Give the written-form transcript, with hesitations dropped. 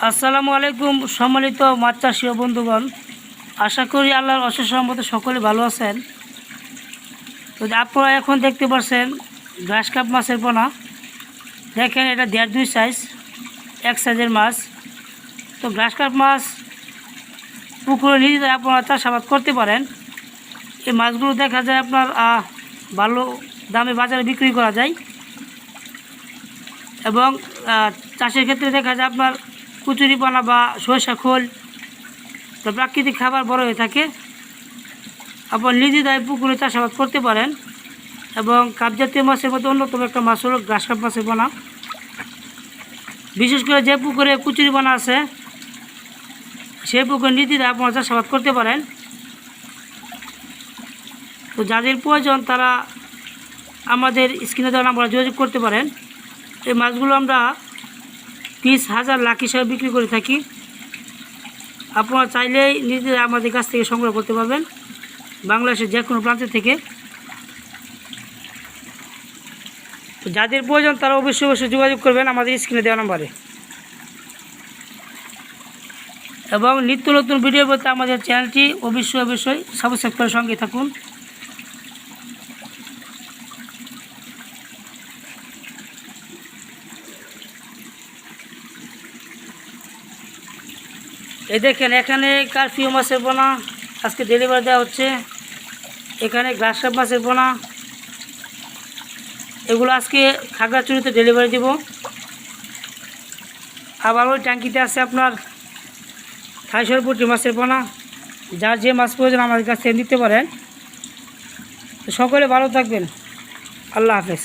আসসালামু আলাইকুম সম্মানিত মাছ চাষী ও বন্ধুগণ, আশা করি আল্লাহর অশেষ রহমতে সকলে ভালো আছেন। তো আপনারা এখন দেখতে পাচ্ছেন গ্রাস কাপ মাছের পোনা। দেখেন এটা 1.5-2 সাইজ, এক সাইজের মাছ। তো গ্রাস কাপ মাছ পুকুরে নিজেদের আপনারা চাষাবাদ করতে পারেন। এই মাছগুলো দেখা যায় আপনার ভালো দামে বাজারে বিক্রি করা যায় এবং চাষের ক্ষেত্রে দেখা যায় আপনার কচুরিপানা বা সরিষা খোল তো প্রাকৃতিক খাবার বড় হয়ে থাকে। আপনার নিজেরাই পুকুরে চাষাবাদ করতে পারেন এবং কাপ জাতীয় মাছের মধ্যে অন্যতম একটা মাছ হলো গ্রাস কাপ মাছের পোনা। বিশেষ করে যে পুকুরে কচুরিপানা আছে সেই পুকুরে নিজেরা আপনারা চাষাবাদ করতে পারেন। তো যাদের প্রয়োজন তারা আমাদের স্ক্রিনে দেওয়া নাম্বারে যোগাযোগ করতে পারেন। এই মাছগুলো আমরা পিস 1000 লাখ হিসাবে বিক্রি করে থাকি। আপনারা চাইলেই নিজেরা আমাদের কাছ থেকে সংগ্রহ করতে পারবেন বাংলাদেশের যে কোনো প্রান্ত থেকে। তো যাদের প্রয়োজন তারা অবশ্যই যোগাযোগ করবেন আমাদের স্ক্রিনে দেওয়া নাম্বারে। এবং নিত্য নতুন ভিডিও বলতে আমাদের চ্যানেলটি অবশ্যই সাবস্ক্রাইব করে সঙ্গে থাকুন। এই দেখেন এখানে কারফিউ মাছের পোনা আজকে ডেলিভারি দেওয়া হচ্ছে। এখানে গ্রাস কাপ মাছের পোনা, এগুলো আজকে খাগড়াছড়িতে ডেলিভারি দেব। আবার ওই ট্যাঙ্কিতে আছে আপনার থাইশরপুটি মাছের পোনা। যার যে মাছ প্রয়োজন আমাদের কাছ থেকে নিতে পারেন। তো সকলে ভালো থাকবেন। আল্লাহ হাফেজ।